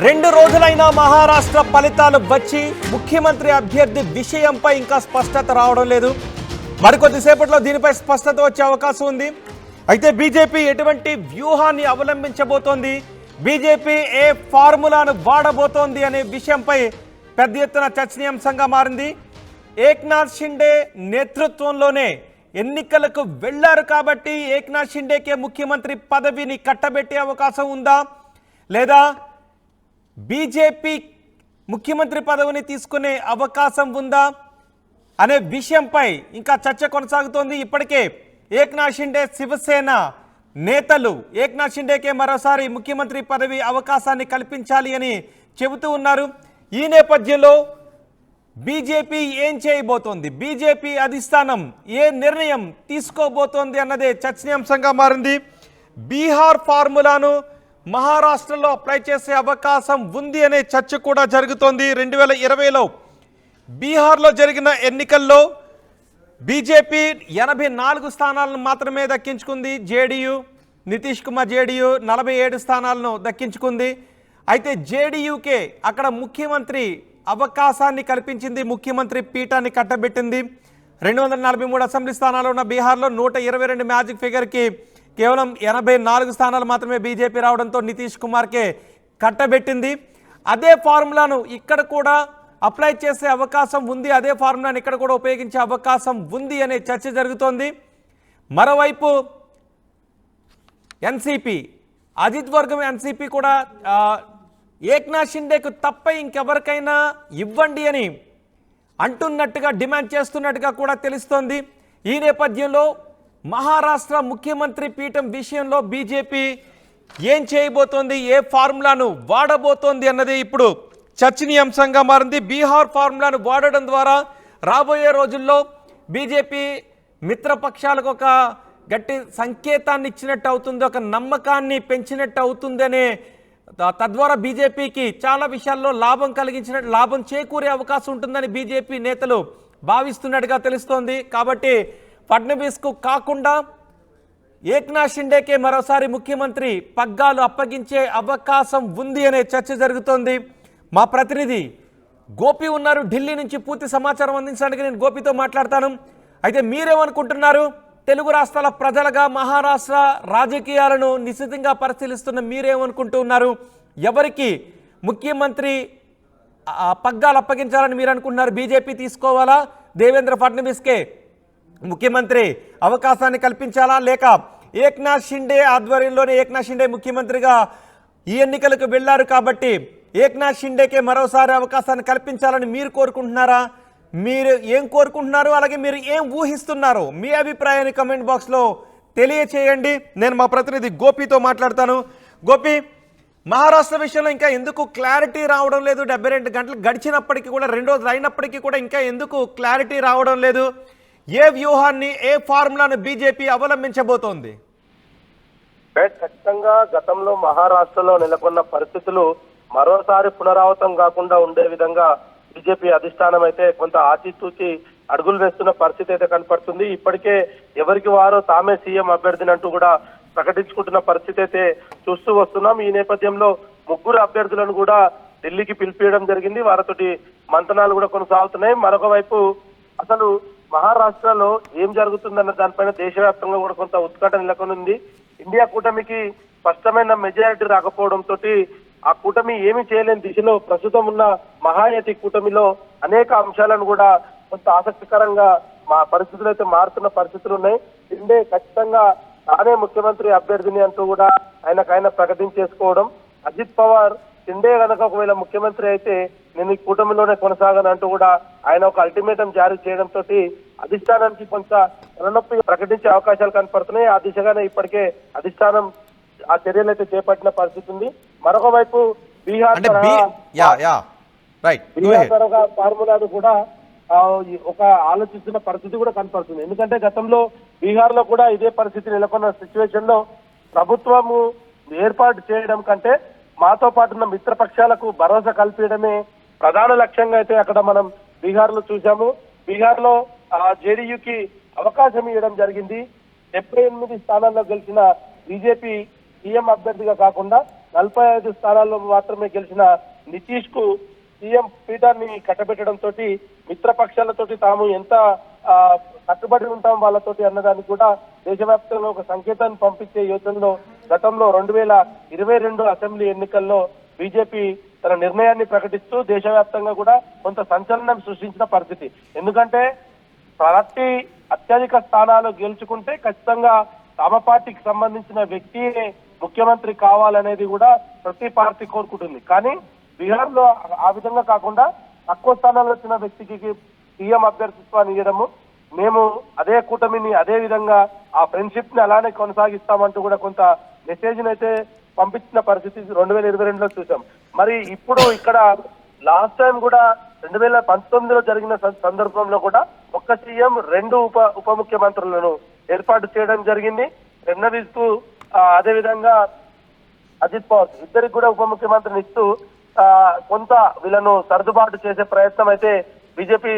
రెండు రోజులైన మహారాష్ట్ర ఫలితాలు వచ్చి ముఖ్యమంత్రి అభ్యర్థి విషయంపై ఇంకా స్పష్టత రావడం లేదు. మరికొద్దిసేపట్లో దీనిపై స్పష్టత వచ్చే అవకాశం ఉంది. అయితే బీజేపీ ఎటువంటి వ్యూహాన్ని అవలంబించబోతోంది, బీజేపీ ఏ ఫార్ములాను వాడబోతోంది అనే విషయంపై పెద్ద ఎత్తున చర్చనీయాంశంగా మారింది. ఏక్నాథ్ షిండే నేతృత్వంలోనే ఎన్నికలకు వెళ్లారు కాబట్టి ఏక్నాథ్ షిండేకే ముఖ్యమంత్రి పదవిని కట్టబెట్టే అవకాశం ఉందా, లేదా బీజేపీ ముఖ్యమంత్రి పదవిని తీసుకునే అవకాశం ఉందా అనే విషయంపై ఇంకా చర్చ కొనసాగుతోంది. ఇప్పటికే ఏక్నాథ్ షిండే శివసేన నేతలు ఏక్నాథ్ షిండేకే మరోసారి ముఖ్యమంత్రి పదవి అవకాశాన్ని కల్పించాలి అని చెబుతూ ఉన్నారు. ఈ నేపథ్యంలో బీజేపీ ఏం చేయబోతోంది, బీజేపీ అధిష్టానం ఏ నిర్ణయం తీసుకోబోతోంది అన్నదే చర్చనీయాంశంగా మారింది. బీహార్ ఫార్ములాను మహారాష్ట్రలో అప్లై చేసే అవకాశం ఉంది అనే చర్చ కూడా జరుగుతోంది. 2020లో బీహార్లో జరిగిన ఎన్నికల్లో బీజేపీ 84 స్థానాలను మాత్రమే దక్కించుకుంది. జేడీయూ నితీష్ కుమార్ జేడీయూ 47 స్థానాలను దక్కించుకుంది. అయితే జేడీయూకే అక్కడ ముఖ్యమంత్రి అవకాశాన్ని కల్పించింది, ముఖ్యమంత్రి పీఠాన్ని కట్టబెట్టింది. 243 అసెంబ్లీ స్థానాలు ఉన్న బీహార్లో 122 మ్యాజిక్ ఫిగర్కి కేవలం 84 స్థానాలు మాత్రమే బీజేపీ రావడంతో నితీష్ కుమార్కే కట్టబెట్టింది. అదే ఫార్ములాను ఇక్కడ కూడా అప్లై చేసే అవకాశం ఉంది, అదే ఫార్ములాను ఇక్కడ కూడా ఉపయోగించే అవకాశం ఉంది అనే చర్చ జరుగుతోంది. మరోవైపు ఎన్సీపీ అజిత్ వర్గం ఎన్సీపీ కూడా ఏక్నాథ్ షిండేకు తప్ప ఇంకెవరికైనా ఇవ్వండి అని అంటున్నట్టుగా డిమాండ్ చేస్తున్నట్టుగా కూడా తెలుస్తోంది. ఈ నేపథ్యంలో మహారాష్ట్ర ముఖ్యమంత్రి పీఠం విషయంలో బీజేపీ ఏం చేయబోతోంది, ఏ ఫార్ములాను వాడబోతోంది అన్నది ఇప్పుడు చర్చనీయాంశంగా మారింది. బీహార్ ఫార్ములాను వాడడం ద్వారా రాబోయే రోజుల్లో బీజేపీ మిత్రపక్షాలకు ఒక గట్టి సంకేతాన్ని ఇచ్చినట్టు అవుతుంది, ఒక నమ్మకాన్ని పెంచినట్టు అవుతుందనే తద్వారా బీజేపీకి చాలా విషయాల్లో లాభం చేకూరే అవకాశం ఉంటుందని బీజేపీ నేతలు భావిస్తున్నట్టుగా తెలుస్తోంది. కాబట్టి ఫడ్నవీస్కు కాకుండా ఏక్నాథ్ షిండేకే మరోసారి ముఖ్యమంత్రి పగ్గాలు అప్పగించే అవకాశం ఉంది అనే చర్చ జరుగుతోంది. మా ప్రతినిధి గోపి ఉన్నారు ఢిల్లీ నుంచి, పూర్తి సమాచారం అందించడానికి నేను గోపితో మాట్లాడతాను. అయితే మీరేమనుకుంటున్నారు? తెలుగు రాష్ట్రాల ప్రజలుగా మహారాష్ట్ర రాజకీయాలను నిశితంగా పరిశీలిస్తున్న మీరేమనుకుంటూ ఉన్నారు? ఎవరికి ముఖ్యమంత్రి పగ్గాలు అప్పగించాలని మీరు అనుకుంటున్నారు? బీజేపీ తీసుకోవాలా, దేవేంద్ర ఫడ్నవీస్కే ముఖ్యమంత్రి అవకాశాన్ని కల్పించాలా, లేక ఏక్నాథ్ షిండే ఆధ్వర్యంలోనే ఏక్నాథ్ షిండే ముఖ్యమంత్రిగా ఈ ఎన్నికలకు వెళ్లారు కాబట్టి ఏక్నాథ్ షిండేకే మరోసారి అవకాశాన్ని కల్పించాలని మీరు కోరుకుంటున్నారా? మీరు ఏం కోరుకుంటున్నారు, అలాగే మీరు ఏం ఊహిస్తున్నారు? మీ అభిప్రాయాన్ని కమెంట్ బాక్స్లో తెలియచేయండి. నేను మా ప్రతినిధి గోపితో మాట్లాడతాను. గోపి, మహారాష్ట్ర విషయంలో ఇంకా ఎందుకు క్లారిటీ రావడం లేదు? 72 గంటలు గడిచినప్పటికీ కూడా, 2 రోజులు అయినప్పటికీ కూడా ఇంకా ఎందుకు క్లారిటీ రావడం లేదు? ఏ వ్యూహాన్ని, ఏ ఫార్ములాను బీజేపీ అవలంబించబోతోంది? ఖచ్చితంగా గతంలో మహారాష్ట్రలో నెలకొన్న పరిస్థితులు మరోసారి పునరావృతం కాకుండా ఉండే విధంగా బీజేపీ అధిష్టానం అయితే కొంత ఆచితూచి అడుగులు వేస్తున్న పరిస్థితి అయితే కనపడుతుంది. ఇప్పటికే ఎవరికి వారో తామే సీఎం అభ్యర్థిని అంటూ కూడా ప్రకటించుకుంటున్న పరిస్థితి అయితే చూస్తూ వస్తున్నాం. ఈ నేపథ్యంలో 3 అభ్యర్థులను కూడా ఢిల్లీకి పిలిపియడం జరిగింది. వారితోటి మంతనాలు కూడా కొనసాగుతున్నాయి. మరొక వైపు అసలు మహారాష్ట్రలో ఏం జరుగుతుందన్న దానిపైన దేశవ్యాప్తంగా కూడా కొంత ఉత్కంఠ నెలకొనుంది. ఇండియా కూటమికి స్పష్టమైన మెజారిటీ రాకపోవడంతో ఆ కూటమి ఏమి చేయలేని దిశలో ప్రస్తుతం ఉన్న మహాయతి కూటమిలో అనేక అంశాలను కూడా కొంత ఆసక్తికరంగా పరిస్థితులు అయితే మారుతున్న పరిస్థితులు ఉన్నాయి. షిండే ఖచ్చితంగా తానే ముఖ్యమంత్రి అభ్యర్థిని అంటూ కూడా ఆయన ప్రకటించేసుకోవడం, అజిత్ పవార్ షిండే కనుక ఒకవేళ ముఖ్యమంత్రి అయితే నేను ఈ కూటమిలోనే కొనసాగనంటూ కూడా ఆయన ఒక అల్టిమేటం జారీ చేయడంతో అధిష్టానానికి కొంత తలనొప్పి ప్రకటించే అవకాశాలు కనపడుతున్నాయి. ఆ దిశగానే ఇప్పటికే అధిష్టానం ఆ చర్యలు అయితే చేపట్టిన పరిస్థితి ఉంది. మరొక వైపు బీహార్ తరహా ఫార్ములాను కూడా ఒక ఆలోచిస్తున్న పరిస్థితి కూడా కనపడుతుంది. ఎందుకంటే గతంలో బీహార్ లో కూడా ఇదే పరిస్థితి నెలకొన్న సిచ్యువేషన్ లో ప్రభుత్వము ఏర్పాటు చేయడం కంటే మాతో పాటు ఉన్న మిత్రపక్షాలకు భరోసా కల్పించడమే ప్రధాన లక్ష్యంగా అయితే అక్కడ మనం బీహార్ లో చూసాము. బీహార్ లో జేడీయూకి అవకాశం ఇవ్వడం జరిగింది. 78 స్థానాల్లో గెలిచిన బీజేపీ సీఎం అభ్యర్థిగా కాకుండా 45 స్థానాల్లో మాత్రమే గెలిచిన నితీష్ కు సీఎం పీఠాన్ని కట్టబెట్టడంతో మిత్రపక్షాలతోటి తాము ఎంత కట్టుబడి ఉంటాం వాళ్ళతోటి అన్నదానికి కూడా దేశవ్యాప్తంగా ఒక సంకేతాన్ని పంపించే యోచనలో గతంలో 2022 అసెంబ్లీ ఎన్నికల్లో బీజేపీ తన నిర్ణయాన్ని ప్రకటిస్తూ దేశవ్యాప్తంగా కూడా కొంత సంచలనం సృష్టించిన పరిస్థితి. ఎందుకంటే పార్టీ అత్యధిక స్థానాలు గెలుచుకుంటే ఖచ్చితంగా తమ పార్టీకి సంబంధించిన వ్యక్తియే ముఖ్యమంత్రి కావాలనేది కూడా ప్రతి పార్టీ కోరుకుంటుంది. కానీ బీహార్ లో ఆ విధంగా కాకుండా తక్కువ స్థానాల్లో వచ్చిన వ్యక్తికి సీఎం అభ్యర్థిత్వాన్ని ఇవ్వడము, మేము అదే కూటమిని అదే విధంగా ఆ ఫ్రెండ్షిప్ ని అలానే కొనసాగిస్తామంటూ కూడా కొంత మెసేజ్ అయితే పంపించిన పరిస్థితి 2022లో చూసాం. మరి ఇప్పుడు ఇక్కడ లాస్ట్ టైం కూడా 2019లో జరిగిన సందర్భంలో కూడా ఒక్క సీఎం 2 ఉప ముఖ్యమంత్రులను ఏర్పాటు చేయడం జరిగింది. ఫడ్నవీస్ కు అదే విధంగా అజిత్ పవార్ ఇద్దరికి కూడా ఉప ముఖ్యమంత్రిని ఇస్తూ కొంత వీళ్ళను సర్దుబాటు చేసే ప్రయత్నం అయితే బీజేపీ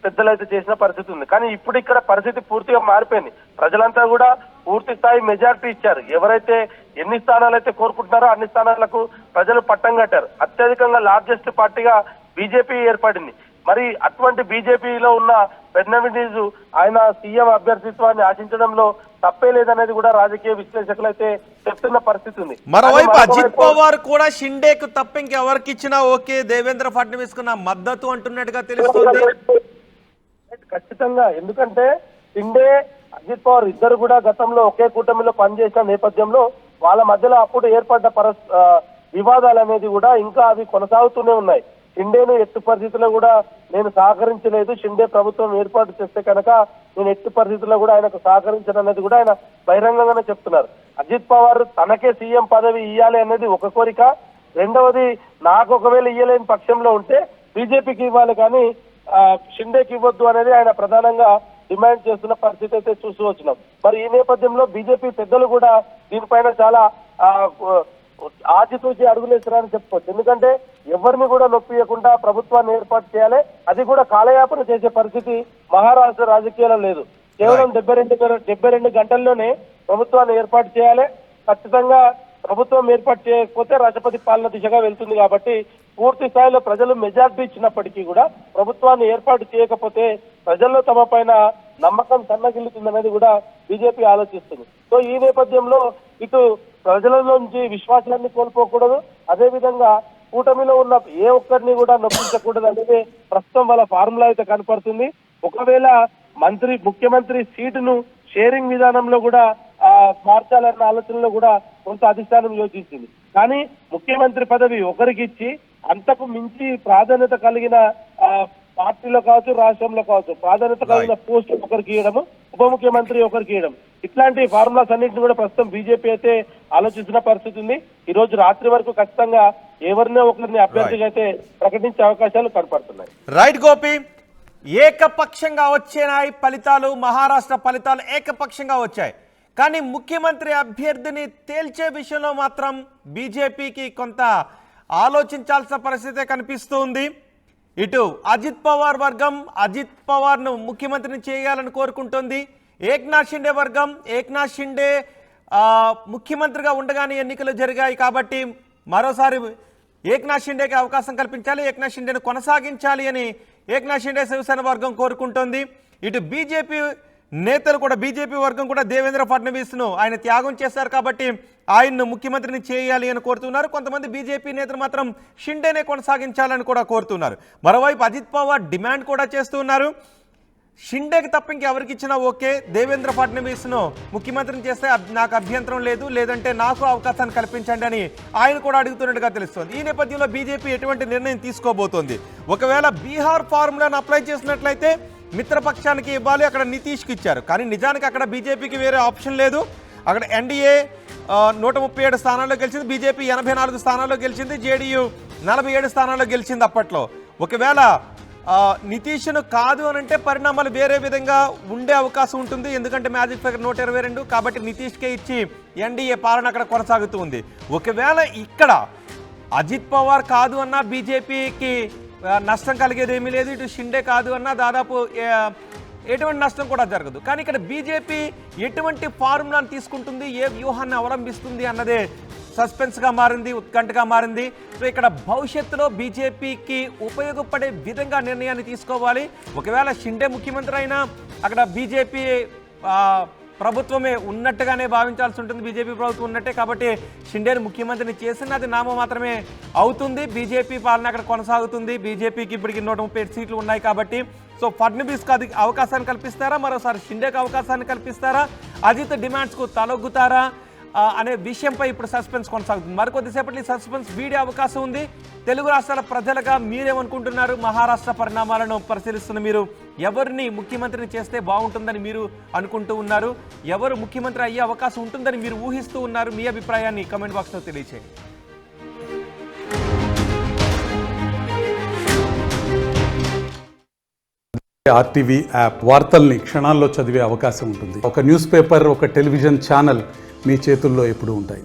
పెద్దలైతే చేసిన పరిస్థితి ఉంది. కానీ ఇప్పుడు ఇక్కడ పరిస్థితి పూర్తిగా మారిపోయింది. ప్రజలంతా కూడా పూర్తి స్థాయి మెజారిటీ ఇచ్చారు. ఎవరైతే ఎన్ని స్థానాలు అయితే కోరుకుంటున్నారో అన్ని స్థానాలకు ప్రజలు పట్టం కట్టారు. అత్యధికంగా లార్జెస్ట్ పార్టీగా బీజేపీ ఏర్పడింది. మరి అటువంటి బీజేపీలో ఉన్న ఫడ్నవీస్ ఆయన సీఎం అభ్యర్థిత్వాన్ని ఆశించడంలో తప్పే లేదనేది కూడా రాజకీయ విశ్లేషకులు అయితే చెప్తున్న పరిస్థితి ఉంది. మరోవైపు అజిత్ పవార్ కూడా షిండేకు తప్ప ఇంకెవరికి ఇచ్చినా ఓకే, దేవేంద్ర ఫడ్నవీస్ కు నా మద్దతు అంటున్నట్టుగా తెలుస్తుంది. ఖచ్చితంగా, ఎందుకంటే షిండే అజిత్ పవార్ ఇద్దరు కూడా గతంలో ఒకే కూటమిలో పనిచేసిన నేపథ్యంలో వాళ్ళ మధ్యలో అప్పుడు ఏర్పడ్డ వివాదాలు అనేది కూడా ఇంకా అవి కొనసాగుతూనే ఉన్నాయి. షిండేను ఎట్టి పరిస్థితుల్లో కూడా నేను సహకరించలేదు, షిండే ప్రభుత్వం ఏర్పాటు చేస్తే కనుక నేను ఎట్టి పరిస్థితుల్లో కూడా ఆయనకు సహకరించను అనేది కూడా ఆయన బహిరంగంగానే చెప్తున్నారు. అజిత్ పవార్ తనకే సీఎం పదవి ఇవ్వాలి అనేది ఒక కోరిక, రెండవది నాకు ఒకవేళ ఇవ్వలేని పక్షంలో ఉంటే బీజేపీకి ఇవ్వాలి కానీ షిండేకి ఇవ్వద్దు అనేది ఆయన ప్రధానంగా డిమాండ్ చేస్తున్న పరిస్థితి అయితే చూస్తూ వచ్చినాం. మరి ఈ నేపథ్యంలో బీజేపీ పెద్దలు కూడా దీనిపైన చాలా ఆచితూచి అడుగులేస్తారని చెప్పుకోవచ్చు. ఎందుకంటే ఎవరిని కూడా నొప్పియకుండా ప్రభుత్వాన్ని ఏర్పాటు చేయాలి, అది కూడా కాలయాపన చేసే పరిస్థితి మహారాష్ట్ర రాజకీయాల్లో లేదు. కేవలం 72 గంటల్లోనే ప్రభుత్వాన్ని ఏర్పాటు చేయాలి. ఖచ్చితంగా ప్రభుత్వం ఏర్పాటు చేయకపోతే రాష్ట్రపతి పాలన దిశగా వెళ్తుంది. కాబట్టి పూర్తి స్థాయిలో ప్రజలు మెజార్టీ ఇచ్చినప్పటికీ కూడా ప్రభుత్వాన్ని ఏర్పాటు చేయకపోతే ప్రజల్లో తమ పైన నమ్మకం సన్నగిల్లుతుందనేది కూడా బీజేపీ ఆలోచిస్తుంది. సో ఈ నేపథ్యంలో ఇటు ప్రజల నుంచి విశ్వాసాన్ని కోల్పోకూడదు, అదే విధంగా కూటమిలో ఉన్న ఏ ఒక్కరిని కూడా నొప్పించకూడదు అనేది ప్రస్తుతం వాళ్ళ ఫార్ములా అయితే కనపడుతుంది. ఒకవేళ ముఖ్యమంత్రి సీటును షేరింగ్ విధానంలో కూడా మార్చాలన్న ఆలోచనలో కూడా కొంత అధిష్టానం యోచించింది. కానీ ముఖ్యమంత్రి పదవి ఒకరికి ఇచ్చి అంతకు మించి ప్రాధాన్యత కలిగిన పార్టీలో కావచ్చు, రాష్ట్రంలో కావచ్చు, ప్రాధాన్యత కలిగిన పోస్ట్ ఒకరికి ఇవ్వడము, ఉప ముఖ్యమంత్రి ఒకరికి ఇవ్వడం, ఇట్లాంటి ఫార్ములాస్ అన్నింటినీ కూడా ప్రస్తుతం బీజేపీ అయితే ఆలోచిస్తున్న పరిస్థితి ఉంది. ఈ రోజు రాత్రి వరకు ఖచ్చితంగా ఎవరినో ఒకరిని అభ్యర్థిగా అయితే ప్రకటించే అవకాశాలు కనపడుతున్నాయి. రైట్ గోపి, ఏకపక్షంగా వచ్చాయి ఫలితాలు, మహారాష్ట్ర ఫలితాలు ఏకపక్షంగా వచ్చాయి. కానీ ముఖ్యమంత్రి అభ్యర్థిని తేల్చే విషయంలో మాత్రం బీజేపీకి కొంత ఆలోచించాల్సిన పరిస్థితి కనిపిస్తుంది. ఇటు అజిత్ పవార్ వర్గం అజిత్ పవార్ను ముఖ్యమంత్రిని చేయాలని కోరుకుంటుంది. ఏక్నాథ్ షిండే వర్గం ఏక్నాథ్ షిండే ముఖ్యమంత్రిగా ఉండగానే ఎన్నికలు జరిగాయి కాబట్టి మరోసారి ఏక్నాథ్ షిండేకి అవకాశం కల్పించాలి, ఏక్నాథ్ షిండేను కొనసాగించాలి అని ఏక్నాథ్ షిండే శివసేన వర్గం కోరుకుంటోంది. ఇటు బీజేపీ నేతలు కూడా, బీజేపీ వర్గం కూడా దేవేంద్ర ఫడ్నవీస్ను ఆయన త్యాగం చేశారు కాబట్టి ఆయన్ను ముఖ్యమంత్రిని చేయాలి అని కోరుతున్నారు. కొంతమంది బీజేపీ నేతలు మాత్రం షిండేనే కొనసాగించాలని కూడా కోరుతున్నారు. మరోవైపు అజిత్ పవార్ డిమాండ్ కూడా చేస్తున్నారు. షిండేకి తప్ప ఇంకెవరికి ఇచ్చినా ఓకే, దేవేంద్ర ఫడ్నవీస్ను ముఖ్యమంత్రిని చేస్తే నాకు అభ్యంతరం లేదు, లేదంటే నాకు అవకాశాన్ని కల్పించండి అని ఆయన కూడా అడుగుతున్నట్టుగా తెలుస్తోంది. ఈ నేపథ్యంలో బీజేపీ ఎటువంటి నిర్ణయం తీసుకోబోతోంది? ఒకవేళ బీహార్ ఫార్ములాను అప్లై చేసినట్లయితే మిత్రపక్షానికి ఇవ్వాలి, అక్కడ నితీష్కి ఇచ్చారు. కానీ నిజానికి అక్కడ బీజేపీకి వేరే ఆప్షన్ లేదు. అక్కడ ఎన్డీఏ 137 స్థానాల్లో గెలిచింది, బీజేపీ 84 స్థానాల్లో గెలిచింది, జేడీయూ 47 స్థానాల్లో గెలిచింది అప్పట్లో. ఒకవేళ నితీష్ను కాదు అని అంటే పరిణామాలు వేరే విధంగా ఉండే అవకాశం ఉంటుంది. ఎందుకంటే మ్యాజిక్ ఫిగర్ 122 కాబట్టి నితీష్కే ఇచ్చి ఎన్డీఏ పాలన అక్కడ కొనసాగుతూ ఉంది. ఒకవేళ ఇక్కడ అజిత్ పవార్ కాదు అన్నా బీజేపీకి నష్టం కలిగేది ఏమీ లేదు, ఇటు షిండే కాదు అన్నా దాదాపు ఎటువంటి నష్టం కూడా జరగదు. కానీ ఇక్కడ బీజేపీ ఎటువంటి ఫార్ములాను తీసుకుంటుంది, ఏ వ్యూహాన్ని అవలంబిస్తుంది అన్నదే సస్పెన్స్గా మారింది, ఉత్కంఠగా మారింది. సో ఇక్కడ భవిష్యత్తులో బీజేపీకి ఉపయోగపడే విధంగా నిర్ణయాన్ని తీసుకోవాలి. ఒకవేళ షిండే ముఖ్యమంత్రి అయినా అక్కడ బీజేపీ ప్రభుత్వమే ఉన్నట్టుగానే భావించాల్సి ఉంటుంది. బీజేపీ ప్రభుత్వం ఉన్నట్టే, కాబట్టి షిండేని ముఖ్యమంత్రిని చేసిన అది నామం మాత్రమే అవుతుంది. బీజేపీ పాలన అక్కడ కొనసాగుతుంది. బీజేపీకి ఇప్పటికి 137 సీట్లు ఉన్నాయి కాబట్టి. సో ఫడ్నవీస్కి అది అవకాశాన్ని కల్పిస్తారా, మరోసారి షిండేకి అవకాశాన్ని కల్పిస్తారా, అజిత్ డిమాండ్స్కు తలొగ్గుతారా అనే విషయంపై ఇప్పుడు సస్పెన్స్ కొనసాగుతుంది. మరికొద్దిసేపట్లో ఈ సస్పెన్స్ వీడే అవకాశం ఉంది. తెలుగు రాష్ట్రాల ప్రజలుగా మీరేమనుకుంటున్నారు? మహారాష్ట్ర పరిణామాలను పరిశీలిస్తున్న మీరు ఎవరిని ముఖ్యమంత్రిని చేస్తే బాగుంటుందని మీరు అనుకుంటూ ఉన్నారు? ఎవరు ముఖ్యమంత్రి అయ్యే అవకాశం ఉంటుందని మీరు ఊహిస్తూ ఉన్నారు? మీ అభిప్రాయాన్ని కామెంట్ బాక్స్లో తెలియచేయండి. ఆర్టీవీ యాప్ వార్తల్ని క్షణాల్లో చదివే అవకాశం ఉంటుంది. ఒక న్యూస్ పేపర్, ఒక టెలివిజన్ ఛానల్ మీ చేతుల్లో ఎప్పుడూ ఉంటాయి.